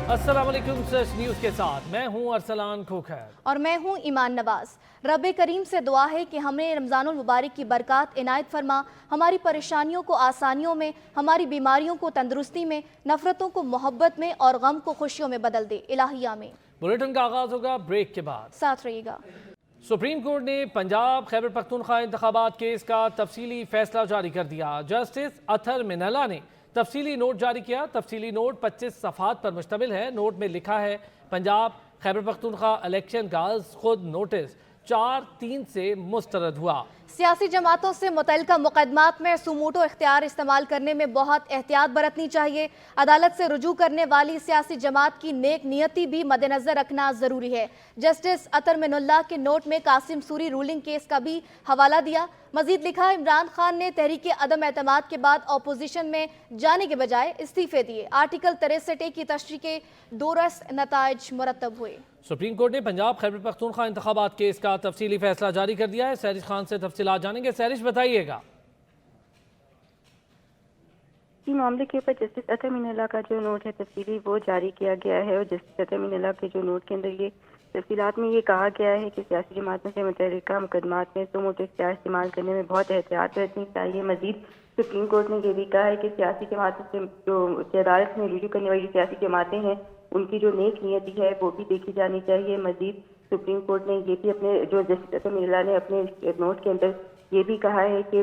अस्सलाम वालेकुम search news के साथ मैं हूं अरसलान खोखर और मैं हूं ईमान नवाज। रब करीम से दुआ है कि हमें रमज़ानुल मुबारक की बरकत इनायत फरमा, हमारी परेशानियों को आसानियों में, हमारी बीमारियों को तंदुरुस्ती में, नफरतों को मोहब्बत में और गम को खुशियों में बदल दे। इलाही आमीन। बुलेटिन का आगाज होगा ब्रेक के बाद, साथ रहिएगा। सुप्रीम कोर्ट ने पंजाब खैबर पख्तूनख्वा इंतखाबात केस का तफसीली फैसला जारी कर दिया। जस्टिस अथर मिनला ने तफसीली नोट जारी किया। तफसीली नोट 25 सफ़हात पर मुश्तमिल है। नोट में लिखा है, पंजाब खैबर पख्तूनख्वा इलेक्शन का खुद नोटिस 4/3 से मुस्तरद हुआ। सियासी जमातों से मुतल्लिका मुकदमात में सुमोटो इख्तियार इस्तेमाल करने में बहुत एहतियात बरतनी चाहिए। अदालत से रुजू करने वाली सियासी जमात की नेक नियति भी मद्देनजर रखना जरूरी है। जस्टिस अतर मिनुल्लाह के नोट में कासिम सूरी रूलिंग केस का भी हवाला दिया। मजीद लिखा, इमरान खान ने तहरीक अदम एतमाद के बाद अपोजिशन में जाने के बजाय इस्तीफे दिए। आर्टिकल 63A की तशरीह के दोरस नताइज मुरतब हुए। सुप्रीम कोर्ट ने पंजाब खैबर पख्तूनख्वा इंतखाबात केस का तफसीली फैसला जारी कर दिया है। सैरिश खान से तफसीलात जानेंगे। सैरिश, बताइएगा। इस मामले के ऊपर जस्टिस अतर मिनुल्लाह का जो नोट है तफसीली वो जारी किया गया है और जस्टिस अतर मिनुल्लाह के जो नोट के अंदर ये तफसीलात में ये कहा गया है कि सियासी जमातों से मुतल्लिका मुकदमात में सुमोटो इख्तियार इस्तेमाल करने में बहुत एहतियात बरतनी चाहिए। मजीद सुप्रीम कोर्ट ने ये भी कहा है कि सियासी जमातों से जो अदालत में रुजू करने वाली सियासी जमातें हैं उनकी जो नेक नियति है वो भी देखी जानी चाहिए। मजीद सुप्रीम कोर्ट ने ये भी अपने जो जस्टिस अतर मिनुल्लाह ने अपने नोट के अंदर ये भी कहा है कि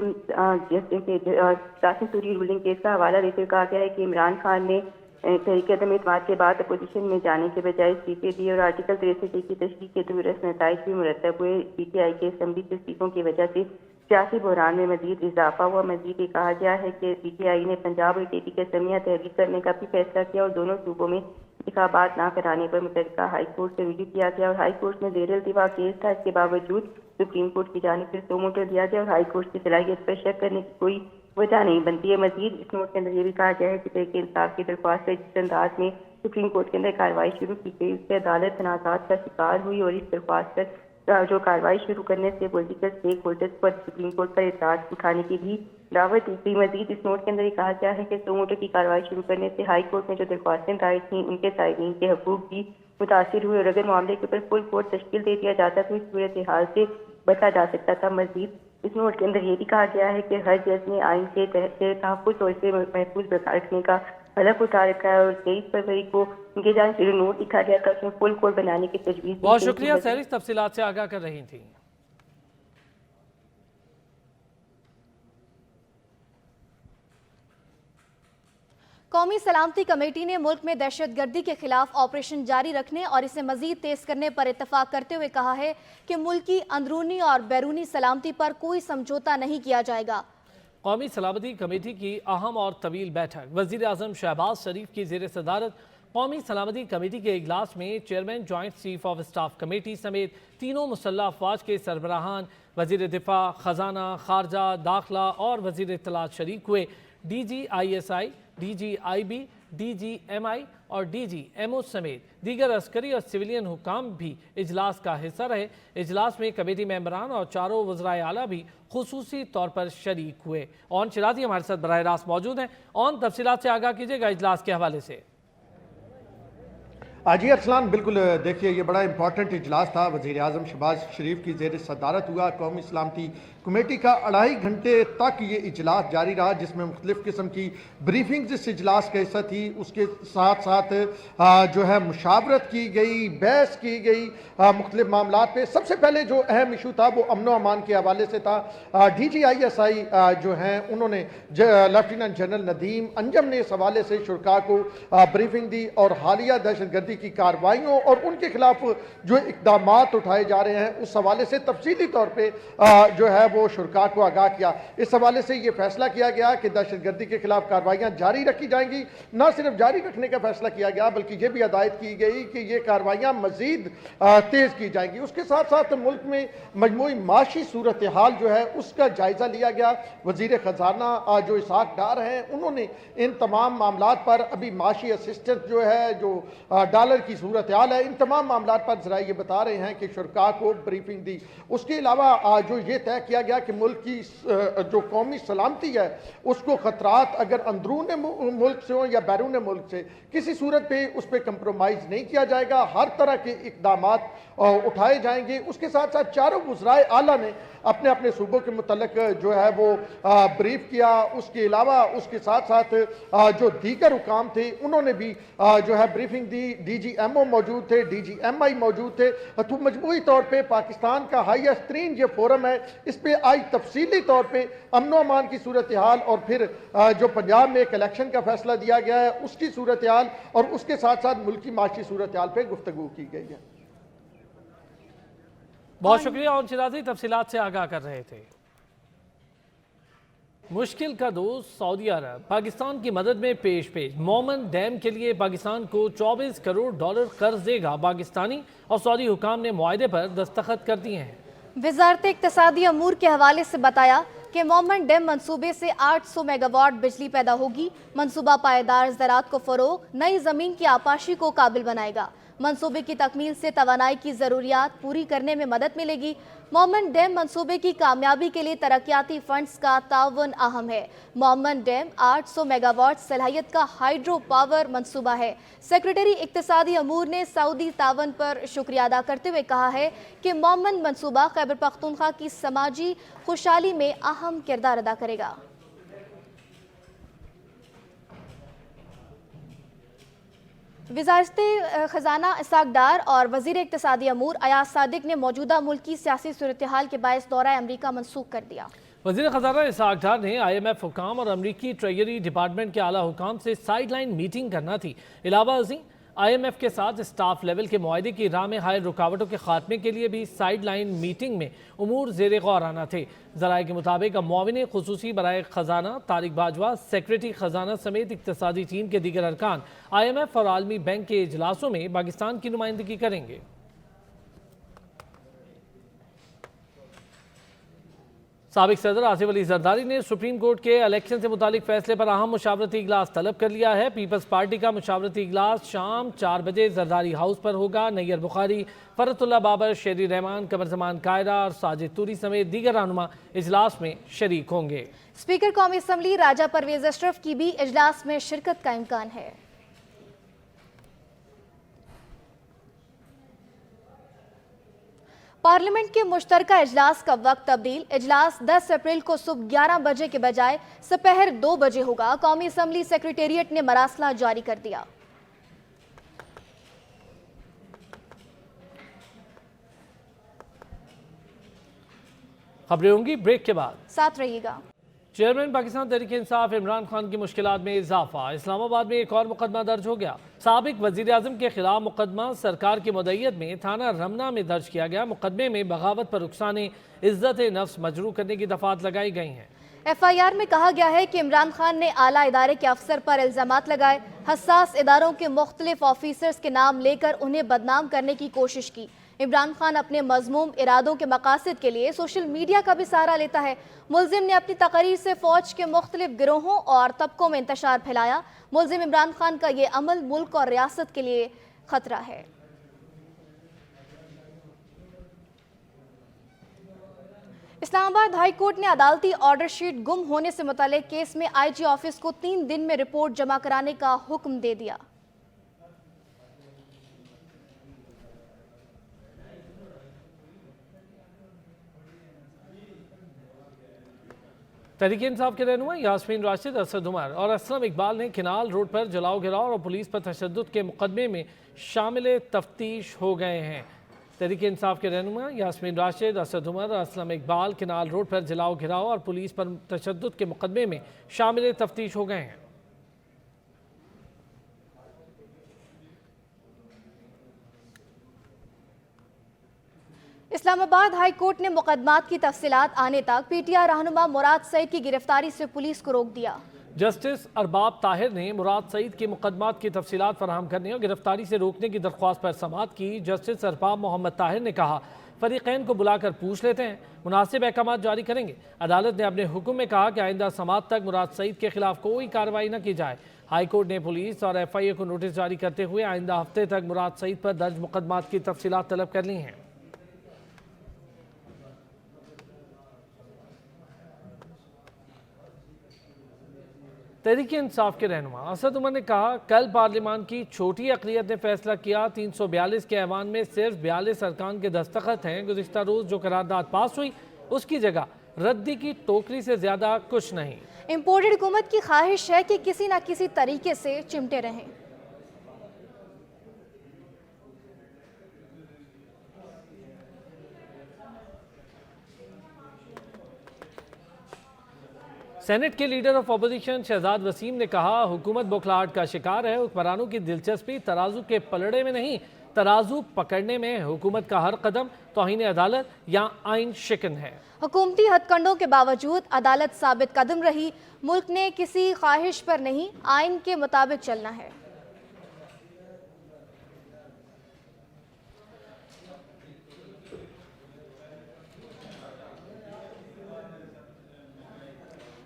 कासिम सूरी रूलिंग केस का हवाला देते हुए कहा गया है कि इमरान खान ने तहरीक अदम एतमाद के बाद अपोजिशन में जाने के बजाय इस्तीफे दिए और आर्टिकल 63A की तशरीह के दुरुस्त नताइज भी मुरतब हुए। PTI के असम्बली से इस्तीफों की वजह से सियासी बहरान में मजीद इजाफा हुआ। मजीद ये कहा गया है कि PTI ने पंजाब और KP के असमिया तहरीक करने का भी फैसला किया और दोनों सूबों में इंतखाबात न कराने पर मुतल्लिका हाई कोर्ट से रुजू किया गया और हाई कोर्ट में ज़ेर-इल्तिवा केस था। इसके बावजूद सुप्रीम कोर्ट की जानिब से सुमोटो दिया गया और हाई कोर्ट की सलाहियत पर शक करने की कोई वजह नहीं बनती है। मजीद इस नोट के अंदर ये भी कहा गया है कि तहरीक इंसाफ की दरख्वास्त पर जिस अंदाज में सुप्रीम कोर्ट के अंदर कार्रवाई शुरू की गई उससे अदालत तनाज़ात का शिकार हुई और इस दरख्वास्त पर जो कार्रवाई शुरू करने से पॉलिटिकल स्टेक होल्डर्स पर सुप्रीम कोर्ट पर एतराज उठाने की भी दावत दी गई। मजीद इस नोट के अंदर ये कहा गया है कि सुमोटो की कार्रवाई शुरू करने से हाई कोर्ट में जो दरख्वास्तें दायर थी उनके साइबीन के हकूक भी मुतासिर हुए और अगर मामले के ऊपर फुल कोर्ट तश्कील दे दिया जाता तो इस सूरत हाल से बचा जा सकता था। मजीद इस नोट के अंदर ये भी कहा गया है कि हर जज ने आइन के तहत तहफ़्फ़ुज़ और इसे महफूज रखने का हलफ उठा रखा है और 23 फरवरी को उनके जान से नोट लिखा गया था उसमें फुल कोर्ट बनाने की तजवीज़। बहुत शुक्रिया सैरिश, तफसीलात से आगाह कर रही थी। कौमी सलामती कमेटी ने मुल्क में दहशतगर्दी के खिलाफ ऑपरेशन जारी रखने और इसे मजीद तेज करने पर इत्तफाक करते हुए कहा है कि मुल्क की अंदरूनी और बैरूनी सलामती पर कोई समझौता नहीं किया जाएगा। कौमी सलामती कमेटी की अहम और तवील बैठक वज़ीर आज़म शहबाज शरीफ की ज़ेर सदारत कौमी सलामती कमेटी के इजलास में chairman joint chief of staff committee समेत तीनों मुसल्लह अफवाज के सरबराहान, वज़ीर दिफा, खजाना, खारजा, दाखिला और वज़ीर इत्तलात शरीक हुए। DGISI, DGIB, DGMI और DGMO समेत दीगर अस्करी और सिविलियन हुकाम भी इजलास का हिस्सा रहे। इजलास में कमेटी मेंबरान और चारों वज़राए आला भी खुसूसी तौर पर शरीक हुए। ऑन शिराजी हमारे साथ बराह रास्त मौजूद हैं। ऑन तफसीलात से आगाह कीजिएगा इजलास के हवाले से। जी अरसलान, बिल्कुल देखिए ये बड़ा इंपॉर्टेंट इजलास था। वज़ीर आज़म शहबाज शरीफ की ज़ेर सदारत हुआ। कौमी सलामती कमेटी का 2.5 घंटे तक ये इजलास जारी रहा जिसमें मुख्तलिफ़ किस्म की ब्रीफिंग्स इस इजलास का हिस्सा थी। उसके साथ साथ जो है मुशावरत की गई, बहस की गई मुख्तलिफ़ मामलात पे। सबसे पहले जो अहम इशू था वो अमन व अमान के हवाले से था। DGISI जो हैं उन्होंने लेफ्टिनेंट जनरल नदीम अंजम ने इस हवाले से शुरा को ब्रीफिंग दी और हालिया दहशतगर्दी की कार्रवाइयों और उनके खिलाफ जो इकदाम उठाए जा रहे हैं उस हवाले से तफसीली तौर पर जो है वो शुरा को आगाह किया। इस हवाले से ये फैसला किया गया कि दहशतगर्दी के खिलाफ कार्रवाइयाँ जारी रखी जाएंगी। न सिर्फ जारी रखने का फैसला किया गया बल्कि ये भी हिदायत की गई कि ये कार्रवाइयाँ मजीद तेज की जाएंगी। उसके साथ साथ मुल्क में मजमूई माशी सूरत हाल जो है उसका जायजा लिया गया। वजीर खजाना जो इसहाक डार हैं उन्होंने इन तमाम मामलात पर अभी माशी असिस्टेंट जो है जो डॉलर की सूरत हाल है। इन तमाम मामला पर जरा ये बता रहे हैं कि शुरका को ब्रीफिंग दी। उसके अलावा जो ये तय किया गया कि मुल्क की जो कौमी सलामती है उसको खतरात अगर अंदरून मुल्क से हो या बैरून मुल्क से किसी सूरत पे उस पर कंप्रोमाइज़ नहीं किया जाएगा। हर तरह के इकदामात उठाए जाएंगे। उसके साथ साथ चारों वज़राए आला ने अपने अपने सूबों के मुतल्लिक जो है वो ब्रीफ किया। उसके अलावा उसके साथ साथ जो दीगर हुकाम थे उन्होंने भी जो है ब्रीफिंग दी। DGMO मौजूद थे, DGMI मौजूद थे। तो मजमूई तौर पे पाकिस्तान का हाईएस्ट तरीन ये फोरम है, इस पे आज तफसीली तौर पे अमन अमान की सूरत हाल और फिर जो पंजाब में एक इलेक्शन का फैसला दिया गया है उसकी सूरत हाल और उसके साथ साथ मुल्क की माशी सूरत हाल पर गुफ्तगू की गई है। बहुत शुक्रिया। और शिराजी तफसीलात से आगाह कर रहे थे। मुश्किल का दोस्त सऊदी अरब पाकिस्तान की मदद में पेश मोमन डैम के लिए पाकिस्तान को $24 करोड़ कर्ज देगा। पाकिस्तानी और सऊदी हुकाम ने मुआहदे पर दस्तखत कर दिए हैं। वजारत इक्तसादी अमूर के हवाले से बताया कि मोमन डैम मंसूबे से 800 मेगावाट बिजली पैदा होगी। मंसूबा पायदार ज़राअत को फ़रोग, नई ज़मीन की आपाशी को काबिल बनाएगा। मंसूबे की तकमील से तवानाई की ज़रूरियात पूरी करने में मदद मिलेगी। मोमन डैम मंसूबे की कामयाबी के लिए तरक्याती फंड्स का ताउन अहम है। मोमन डैम 800 मेगावाट सलाहियत का हाइड्रो पावर मंसूबा है। सेक्रेटरी इक्तसादी अमूर ने सऊदी तावन पर शुक्रिया अदा करते हुए कहा है कि मोमन मंसूबा खैबर पख्तूनख्वा की समाजी खुशहाली में अहम किरदार अदा करेगा। वज़ारत ख़जाना इसाक डार और वज़ीर इक़्तिसादी अमूर अयाज सादिक ने मौजूदा मुल्क की सियासी सूरत हाल के बायस दौरा अमरीका मनसूख कर दिया। वज़ीर ख़जाना इसाक डार ने IMF हुकाम और अमरीकी ट्रेजरी डिपार्टमेंट के आला हुकाम से साइड लाइन मीटिंग करना थी। इलावा IMF के साथ स्टाफ लेवल के मुआहदे की राह में हायल रुकावटों के खात्मे के लिए भी साइड लाइन मीटिंग में उमूर ज़ेर गौर आना थे। ज़राए के मुताबिक मुआविन ख़ुसूसी बराए ख़जाना तारिक बाजवा, सेक्रेटरी ख़जाना समेत इक़्तिसादी टीम के दीगर अरकान IMF और आलमी बैंक के इजलासों में पाकिस्तान की नुमाइंदगी करेंगे। साबिक सदर आसिफ अली जरदारी ने सुप्रीम कोर्ट के इलेक्शन से मुतालिक फैसले पर अहम मुशावरती इजलास तलब कर लिया है। पीपल्स पार्टी का मुशावरती इजलास शाम 4 बजे जरदारी हाउस पर होगा। नैयर बुखारी, फरतुल्ला बाबर, शेरी रहमान, कमर जमान कायरा और साजिद तूरी समेत दीगर रहनुमा इजलास में शरीक होंगे। स्पीकर कौमी असम्बली राजा परवेज अशरफ की भी इजलास में शिरकत का इम्कान है। पार्लियामेंट के मुश्तरका इजलास का वक्त तब्दील। इजलास 10 अप्रैल को सुबह 11 बजे के बजाय दोपहर 2 बजे होगा। कौमी असम्बली सेक्रेटेरिएट ने मरासला जारी कर दिया। खबरें होंगी ब्रेक के बाद, साथ रहिएगा। चेयरमैन पाकिस्तान तहरीक इंसाफ इमरान खान की मुश्किलात में इजाफा। इस्लामाबाद में एक और मुकदमा दर्ज हो गया। साबिक वजीर आजम के खिलाफ मुकदमा सरकार की मुद्दत में थाना रमना में दर्ज किया गया। मुकदमे में बगावत पर रुखसाने इज्जत नफ्स मजरू करने की दफात लगाई गई हैं। FIR में कहा गया है कि इमरान खान ने आला इदारे के अफसर पर इल्जामात लगाए, हसास इदारों के मुख्तलिफ ऑफिसर्स के नाम लेकर उन्हें बदनाम करने की कोशिश की। इमरान खान अपने मज़मूम इरादों के मकासद के लिए सोशल मीडिया का भी सहारा लेता है। मुल्जिम ने अपनी तकरीर से फौज के मुख्तलिफ गिरोहों और तबकों में इंतशार फैलाया। मुल्जिम इमरान खान का ये अमल मुल्क और रियासत के लिए खतरा है। इस्लामाबाद हाई कोर्ट ने अदालती ऑर्डर शीट गुम होने से मुतालिक केस में IG ऑफिस को 3 दिन में रिपोर्ट जमा कराने का हुक्म दे दिया। तहरीक इंसाफ के रहनुमा यास्मीन राशिद, असद उमर और असलम इकबाल ने किनाल रोड पर जलाओ गिराव और पुलिस पर तशद्दुद के मुकदमे में शामिल तफ्तीश हो गए हैं। तहरीक इंसाफ के रहनुमा यास्मीन राशिद, असद उमर और असलम इकबाल किनाल रोड पर जलाओ गिराव और पुलिस पर तशद्दुद के मुकदमे में शामिल तफ्तीश हो गए हैं। इस्लामाबाद हाई कोर्ट ने मुकदमात की तफसीलात आने तक PTI रहनुमा मुराद सईद की गिरफ्तारी से पुलिस को रोक दिया। जस्टिस अरबाब ताहिर ने मुराद सईद की मुकदमात की तफसीलात फराहम करने और गिरफ्तारी से रोकने की दरख्वास्त पर समाअत की। जस्टिस अरबाब मोहम्मद ताहिर ने कहा, फरीकैन को बुलाकर पूछ लेते हैं, मुनासिब अहकाम जारी करेंगे। अदालत ने अपने हुक्म में कहा कि आइंदा समात तक मुराद सईद के खिलाफ कोई कार्रवाई न की जाए। हाई कोर्ट ने पुलिस और FIA को नोटिस जारी करते हुए आइंदा हफ्ते तक मुराद सईद पर दर्ज मुकदमात की तफसीलात तलब कर ली हैं। तहरीक इंसाफ के रहनुमा असद उमर ने कहा, कल पार्लियामान की छोटी अक़लियत ने फैसला किया, 342 के ऐवान में सिर्फ 42 अरकान के दस्तखत हैं। गुज़िश्ता रोज़ जो करारदाद पास हुई उसकी जगह रद्दी की टोकरी से ज़्यादा कुछ नहीं। इंपोर्टेड हुकूमत की ख्वाहिश है कि किसी न किसी तरीके से चिमटे रहें। सेनेट के leader of opposition Shahzad Waseem ने कहा, हुकूमत बौखलाहट का शिकार है। हुक्मरानों की दिलचस्पी तराजू के पलड़े में नहीं, तराजू पकड़ने में। हुकूमत का हर कदम तौहीन अदालत या आइन शिकन है। हुकूमती हथकंडों के बावजूद अदालत साबित कदम रही। मुल्क ने किसी ख्वाहिश पर नहीं, आइन के मुताबिक चलना है।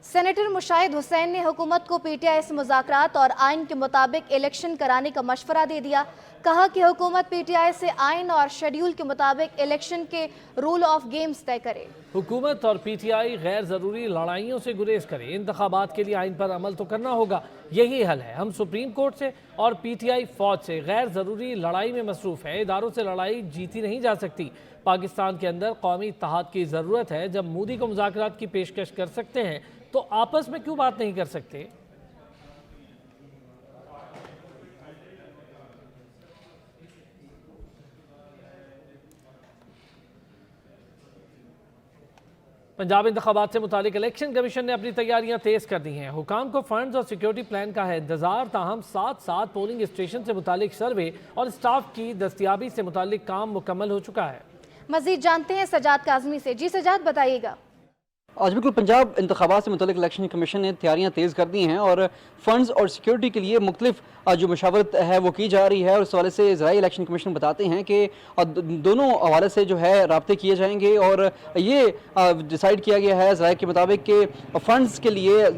सेनेटर मुशाहिद हुसैन ने हुकूमत को PTI से मुज़ाकरात और आइन के मुताबिक इलेक्शन कराने का मशवरा दे दिया। कहा कि हुकूमत PTI से आइन और शेड्यूल के मुताबिक इलेक्शन के रूल ऑफ गेम्स तय करे। हुकूमत और PTI गैर ज़रूरी लड़ाइयों से गुरेज करे। इंतखाबात के लिए आइन पर अमल तो करना होगा, यही हल है। हम सुप्रीम कोर्ट से और PTI फौज से गैर ज़रूरी लड़ाई में मसरूफ़ है। इदारों से लड़ाई जीती नहीं जा सकती। पाकिस्तान के अंदर कौमी इत्तेहाद की ज़रूरत है। जब मोदी को मुज़ाकरात की पेशकश कर सकते हैं तो आपस में क्यों बात नहीं कर सकते? पंजाब इंतखाबात से मुतालिक इलेक्शन कमीशन ने अपनी तैयारियां तेज कर दी हैं। हुकाम को फंड्स और सिक्योरिटी प्लान का है इंतजार। ताहम साथ साथ पोलिंग स्टेशन से मुतालिक सर्वे और स्टाफ की दस्तियाबी से मुतालिक काम मुकम्मल हो चुका है। मजीद जानते हैं सजाद काज़मी से। जी सजाद, बताइएगा। आज बिल्कुल पंजाब इंतखाबात से मुतल्लिक़ इलेक्शन कमीशन ने तैयारियां तेज़ कर दी हैं और फंड्स और सिक्योरिटी के लिए मुख्तलिफ जो मशावरत है वो की जा रही है। और इस हवाले से ज़राई इलेक्शन कमीशन बताते हैं कि दोनों हवाले से जो है रब्ते किए जाएंगे और ये डिसाइड किया गया है ज़राई के मुताबिक कि फ़ंड्स के लिए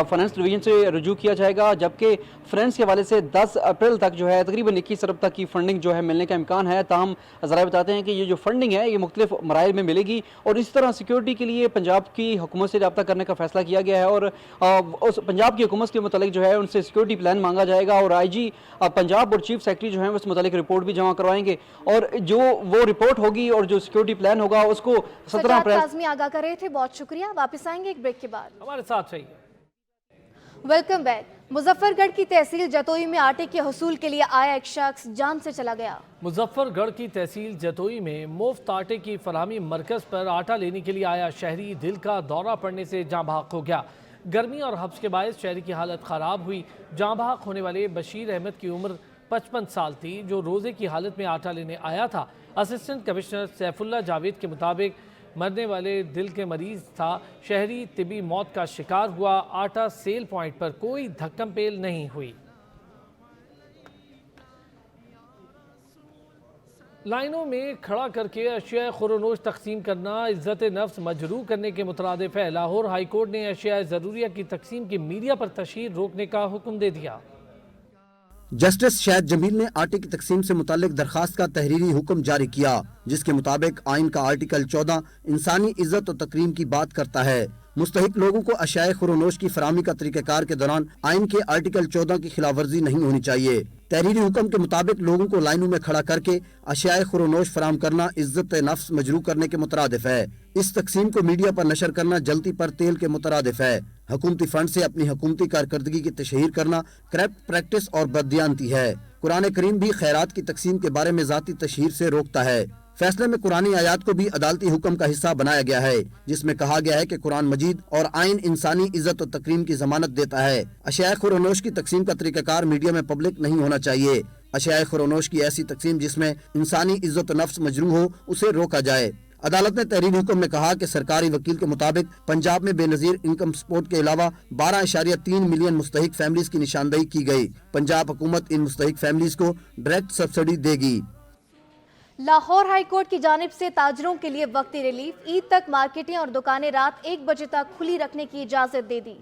फाइनेंस डिवीज़न से रुजू किया जाएगा, जबकि फ्रेंड्स के हवाले से 10 अप्रैल तक जो है तकरीबन 21 अरब तक की फ़ंडिंग जो है मिलने का इम्कान है। ताहम ज़राई बताते हैं कि ये जो फंडिंग है ये मुख्तलिफ मराइल में मिलेगी। और इस तरह सिक्योरिटी के लिए पंजाब की हुकूमत से रब्ता करने का फैसला किया गया है और उस पंजाब की हुकूमत के मुतालिक जो है उनसे सिक्योरिटी प्लान मांगा जाएगा और IG पंजाब और चीफ सेक्रेटरी जो है उस मुतालिक रिपोर्ट भी जमा करवाएंगे और जो वो रिपोर्ट होगी और जो सिक्योरिटी प्लान होगा उसको 17 अप्रैल। काज़मी आगाह कर रहे थे, बहुत शुक्रिया। वापस आएंगे एक ब्रेक के बाद। हमारे साथ रहिए। Welcome back. मुजफ्फरगढ़ की तहसील जतोई में आटे के हसूल के लिए आया एक शख्स जान से चला गया। मुजफ्फरगढ़ की तहसील जतोई में मुफ्त आटे की फराहमी मरकज पर आटा लेने के लिए आया शहरी दिल का दौरा पड़ने से जाँ बहक हो गया। गर्मी और हब्स के बायस शहरी की हालत ख़राब हुई। जाँ बहक होने वाले बशीर अहमद की उम्र 55 साल थी, जो रोज़े की हालत में आटा लेने आया था। असिस्टेंट कमिश्नर सैफुल्ला जावेद के मुताबिक मरने वाले दिल के मरीज था। शहरी तिबी मौत का शिकार हुआ। आटा सेल पॉइंट पर कोई धक्कम पेल नहीं हुई। लाइनों में खड़ा करके अशिया खुरोनोश तकसीम करना इज्जत नफ्स मजरूह करने के मुतरादिफ है। लाहौर हाई कोर्ट ने अशिया ज़रूरिया की तकसीम की मीडिया पर तशहीर रोकने का हुक्म दे दिया। जस्टिस शाहिद जमील ने आटे की तकसीम से मुतालिक दरखास्त का तहरीरी हुक्म जारी किया, जिसके मुताबिक आइन का आर्टिकल 14 इंसानी इज्जत और तकरीम की बात करता है। मुस्तहिक लोगों को अशियाए खुरोनोश की फराहमी का तरीक़ाकार के दौरान आइन के आर्टिकल 14 की खिलाफवर्जी नहीं होनी चाहिए। तहरीरी हुक्म के मुताबिक लोगों को लाइनों में खड़ा करके अशियाए खुरोनोश फराहम करना इज्जत नफ्स मजरूह करने के मुतरादिफ है। इस तकसीम को मीडिया पर नशर करना जलती पर तेल के मुतरादिफ है। हुकूमती फंड से अपनी हुकूमती कारकर्दगी की तशहीर करना करप्ट प्रैक्टिस और बददियानती है। कुरान करीम भी खैरात की तकसीम के बारे में जाती तशहीर से रोकता है। फैसले में कुरानी आयात को भी अदालती हुक्म का हिस्सा बनाया गया है, जिसमें कहा गया है कि कुरान मजीद और आइन इंसानी इज्जत और तकरीम की जमानत देता है। अशियाए खुरोनोश की तकसीम का तरीकाकार मीडिया में पब्लिक नहीं होना चाहिए। अशियाए खुरोनोश की ऐसी तकसीम जिसमें इंसानी इज्जत और नफ्स मजरूह हो, उसे रोका जाए। अदालत ने तहरीरी हुक्म में कहा कि सरकारी वकील के मुताबिक पंजाब में बेनजीर इनकम सपोर्ट के अलावा 12.3 मिलियन मुस्तहिक फैमिलीज की निशानदेही की गई। पंजाब हुकूमत इन मुस्तहिक फैमिलीज को डायरेक्ट सब्सिडी देगी। लाहौर हाईकोर्ट की जानिब से ताजरों के लिए वक्ती रिलीफ, ईद तक मार्केटें और दुकानें रात 1 बजे तक खुली रखने की इजाजत दे दी।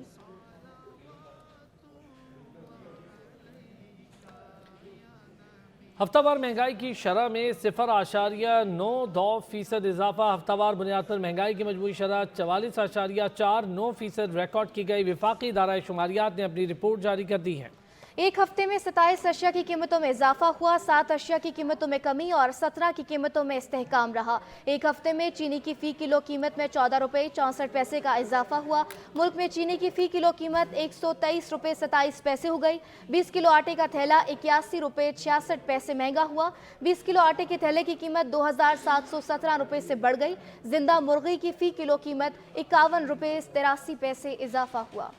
हफ्तावार महंगाई की शरह में 0.92% इजाफा। हफ्तावार बुनियाद पर महंगाई की मजमूई शरह 44.49% रिकॉर्ड की गई। विफाकी इदारा शुमारियात ने अपनी रिपोर्ट जारी कर दी है। एक हफ्ते में 27 अशिया की कीमतों में इजाफा हुआ, 7 अशिया की कीमतों में कमी और 17 की कीमतों में इस्तेहकाम रहा। एक हफ्ते में चीनी की फ़ी किलो कीमत में 14 रुपये 64 पैसे का इजाफा हुआ। मुल्क में चीनी की फ़ी किलो कीमत 123 रुपये 27 पैसे हो गई। 20 किलो आटे का थैला 81 रुपये 66 पैसे महंगा हुआ। 20 किलो आटे के थैले की कीमत 2717 रुपये से बढ़ गई। जिंदा मुर्गी की फ़ी किलो कीमत 51 रुपये 83 पैसे इजाफा हुआ।